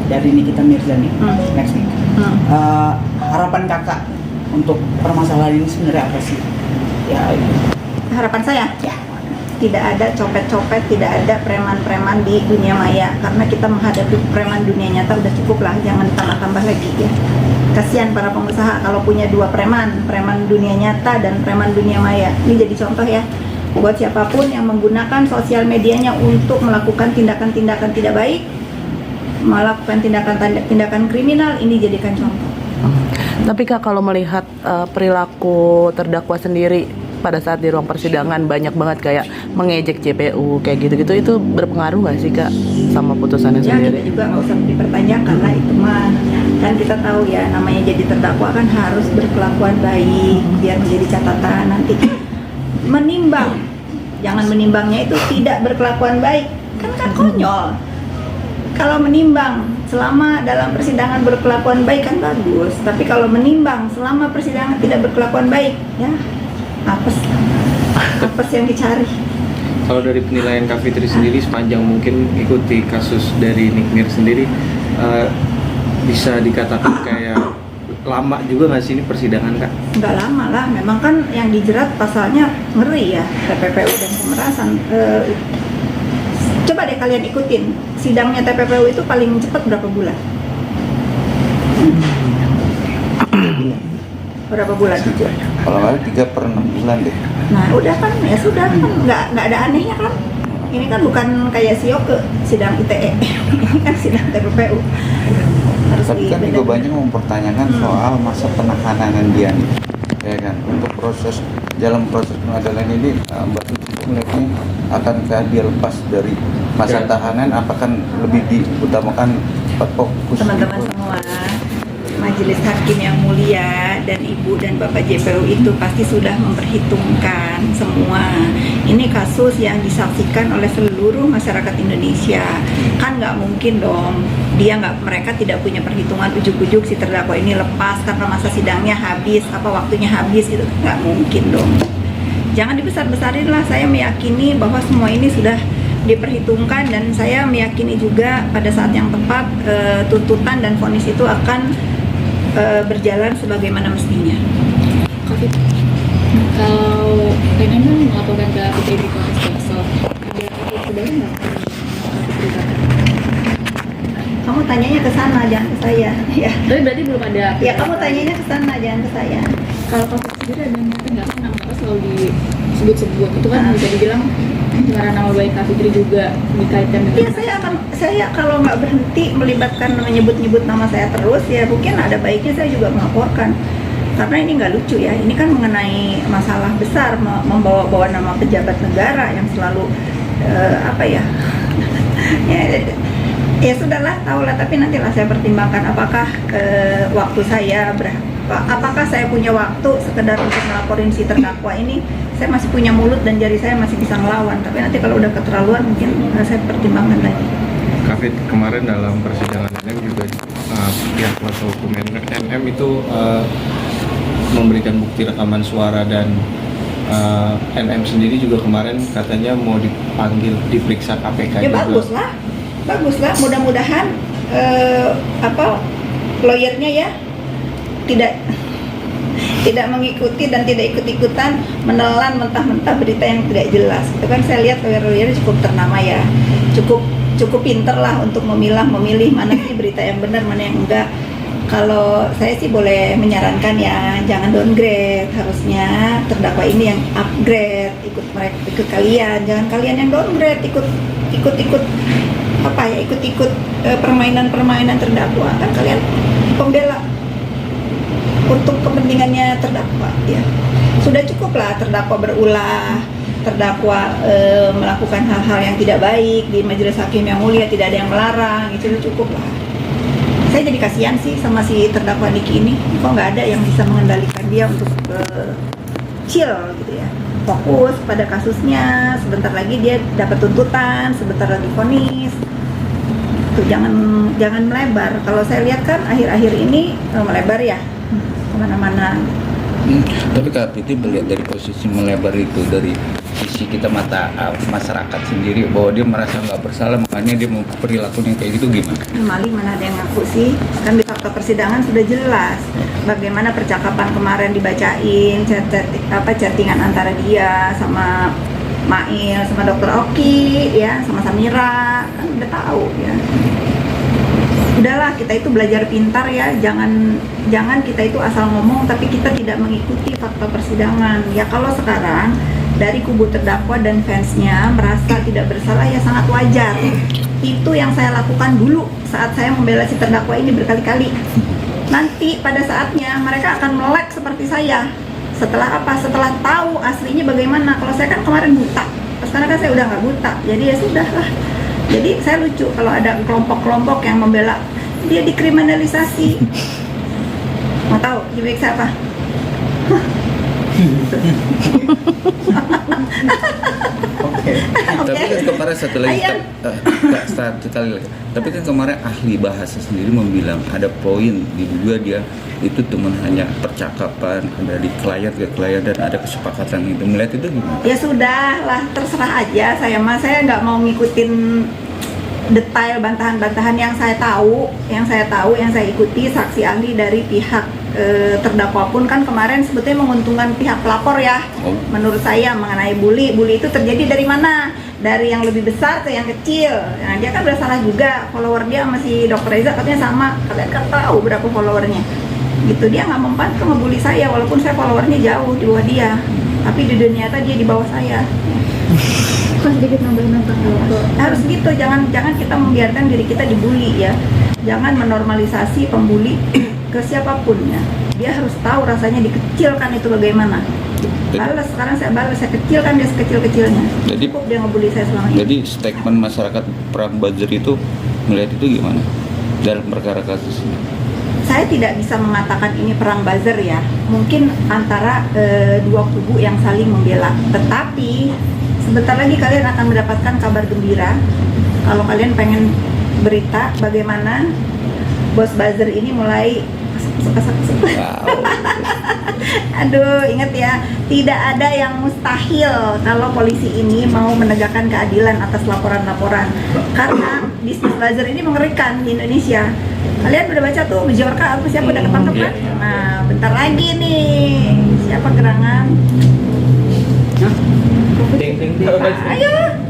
dari Nikita Mirzani next week. Harapan kakak untuk permasalahan ini sebenarnya apa sih? Ya, Harapan saya? ya. Tidak ada copet-copet, tidak ada preman-preman di dunia maya. Karena kita menghadapi preman dunia nyata udah cukup lah, jangan ditambah-tambah lagi ya. Kasihan para pengusaha kalau punya dua preman dunia nyata dan preman dunia maya. Ini jadi contoh ya, buat siapapun yang menggunakan sosial medianya untuk melakukan tindakan-tindakan tidak baik, melakukan tindakan-tindakan kriminal, ini jadikan contoh. Tapi Kak, kalau melihat perilaku terdakwa sendiri pada saat di ruang persidangan banyak banget kayak mengejek JPU kayak gitu-gitu, itu berpengaruh nggak sih Kak sama putusannya Ya sendiri? kita juga nggak usah dipertanyakan lah itu mah, kan kita tahu ya namanya jadi terdakwa kan harus berkelakuan baik biar menjadi catatan nanti. Menimbang, jangan menimbangnya itu tidak berkelakuan baik, kan konyol. Kalau menimbang selama dalam persidangan berkelakuan baik kan bagus, tapi kalau menimbang selama persidangan tidak berkelakuan baik, ya apes yang dicari. Kalau dari penilaian Kak Fitri sendiri sepanjang mungkin ikuti kasus dari Nikmir sendiri, bisa dikatakan kayak lama juga nggak sih ini persidangan Kak? Nggak lama lah, memang kan yang dijerat pasalnya ngeri ya, TPPU dan pemerasan. Coba deh kalian ikutin, sidangnya TPPU itu paling cepat berapa bulan? Berapa bulan jujur? Kalau nggak 3 per 6 bulan deh. Nah udah kan, ya sudah kan, nggak ada anehnya kan. Ini kan bukan kayak Sioke sidang ITE, ini kan sidang TPPU. Harus Tapi kan juga dibedakan. banyak mempertanyakan soal masa penahanan dia nih, ya kan? Untuk dalam proses pengadilan ini, Mbak Tuti melihatnya akankah dia lepas dari masa tahanan? Apakah lebih diutamakan fokus? Teman-teman semua, Majelis Hakim yang mulia dan Ibu dan Bapak JPU itu pasti sudah memperhitungkan semua. Ini kasus yang disaksikan oleh seluruh masyarakat Indonesia. Kan nggak mungkin dong, mereka tidak punya perhitungan ujuk-ujuk si terdakwa ini lepas karena masa sidangnya habis, waktunya habis, itu nggak mungkin dong. Jangan dibesar-besarin lah, saya meyakini bahwa semua ini sudah diperhitungkan dan saya meyakini juga pada saat yang tepat tuntutan dan vonis itu akan berjalan sebagaimana mestinya. Kalau pengen kan melaporkan ke Fitri di Komnas Sosok, ada update terbaru nggak? Kamu tanyanya ke sana, jangan ke saya. Ya. Tapi berarti belum ada. Ya kamu tanyanya ke sana, jangan ke saya. Kalau kasus sendiri ada nyata nggak sih nama selalu disebut-sebut itu kan bisa dibilang karena nama baik Kak Fitri juga dikaitkan dengan. Ya saya kalau nggak berhenti melibatkan menyebut-nyebut nama saya terus, ya mungkin ada baiknya saya juga melaporkan. Karena ini nggak lucu ya, ini kan mengenai masalah besar, membawa-bawa nama pejabat negara yang selalu ya sudahlah, tahulah, tapi nantilah saya pertimbangkan apakah waktu saya apakah saya punya waktu sekedar untuk melaporin si terdakwa ini. Saya masih punya mulut dan jari saya masih bisa ngelawan, tapi nanti kalau udah keterlaluan mungkin saya pertimbangkan lagi. Kak Fit, kemarin dalam persidangan NM juga pihak kuasa hukum NM itu memberikan bukti rekaman suara dan NM sendiri juga kemarin katanya mau dipanggil diperiksa KPK Ya juga. baguslah. Mudah-mudahan lawyernya ya tidak mengikuti dan tidak ikut-ikutan menelan mentah-mentah berita yang tidak jelas. Itu kan saya lihat lawyer-lawyer cukup ternama ya, cukup pinter lah untuk memilih mana sih berita yang benar, mana yang enggak. Kalau saya sih boleh menyarankan ya, jangan downgrade, harusnya terdakwa ini yang upgrade, ikut kalian, jangan kalian yang downgrade, ikut permainan terdakwa. Kan kalian pembela untuk kepentingannya terdakwa ya. Sudah cukup lah terdakwa berulah, terdakwa melakukan hal-hal yang tidak baik di majelis hakim yang mulia, tidak ada yang melarang, itu sudah cukup lah. Saya jadi kasihan sih sama si terdakwa Niki ini, kok nggak ada yang bisa mengendalikan dia untuk chill gitu ya, fokus pada kasusnya. Sebentar lagi dia dapat tuntutan, sebentar lagi vonis. Tuh, jangan melebar. Kalau saya lihat kan akhir-akhir ini melebar ya kemana-mana. Tapi Kak Fitri melihat dari posisi melebar itu dari sisi kita masyarakat sendiri bahwa dia merasa nggak bersalah makanya dia mau perilakunya kayak gitu gimana? Maling mana ada yang ngaku sih? Kan di fakta persidangan sudah jelas bagaimana percakapan kemarin dibacain, chattingan antara dia sama Mail, sama Dokter Oki, ya, sama Samira, kan udah tahu ya. Udahlah, kita itu belajar pintar ya, jangan kita itu asal ngomong tapi kita tidak mengikuti fakta persidangan. Ya kalau sekarang dari kubu terdakwa dan fansnya merasa tidak bersalah ya sangat wajar. Itu yang saya lakukan dulu saat saya membela si terdakwa ini berkali-kali. Nanti pada saatnya mereka akan melek seperti saya. Setelah apa? Setelah tahu aslinya bagaimana. Kalau saya kan kemarin buta, sekarang kan saya udah nggak buta, jadi ya sudah lah. Jadi saya lucu kalau ada kelompok-kelompok yang membela dia dikriminalisasi. Mau tahu di siapa? Oke. Tapi kan kemarin satu kali lagi. Tapi kan kemarin ahli bahasa sendiri membilang ada poin diduga dia itu teman hanya percakapan, ada di klien ke klien dan ada kesepakatan itu. Melihat itu gimana? Ya sudah lah, terserah aja. Saya nggak mau ngikutin detail bantahan-bantahan yang saya tahu, yang saya ikuti saksi ahli dari pihak terdakwa pun kan kemarin sebetulnya menguntungkan pihak pelapor ya. Menurut saya mengenai bully itu terjadi dari mana? Dari yang lebih besar ke yang kecil. Nah, dia kan bersalah juga, follower dia sama si Dr. Reza katanya sama. Kalian kan tahu berapa followernya. Gitu, dia nggak mempan ke ngebully saya walaupun saya followernya jauh di bawah dia. Tapi di dunia nyata dia di bawah saya. Kok sedikit nambahin tentang dokter. Harus gitu, jangan kita membiarkan diri kita dibully ya. Jangan menormalisasi pembuli ke siapapun ya. Dia harus tahu rasanya dikecilkan itu bagaimana. Balas, sekarang saya balas, saya kecilkan dia sekecil-kecilnya. Jadi Cukup dia ngebully saya selama ini. Jadi statement masyarakat perang buzzer itu melihat itu gimana dalam perkara kasus ini? Saya tidak bisa mengatakan ini perang buzzer ya. Mungkin antara dua kubu yang saling membela. Tetapi sebentar lagi kalian akan mendapatkan kabar gembira. Kalau kalian pengen berita bagaimana bos buzzer ini mulai Aduh, ingat ya, tidak ada yang mustahil kalau polisi ini mau menegakkan keadilan atas laporan-laporan. Karena bisnis buzzer ini mengerikan di Indonesia. Kalian udah baca tuh Bjorka apa siapa udah ketangkep kan? Nah, bentar lagi nih siapa gerangan? Ding ding ding. Ayo.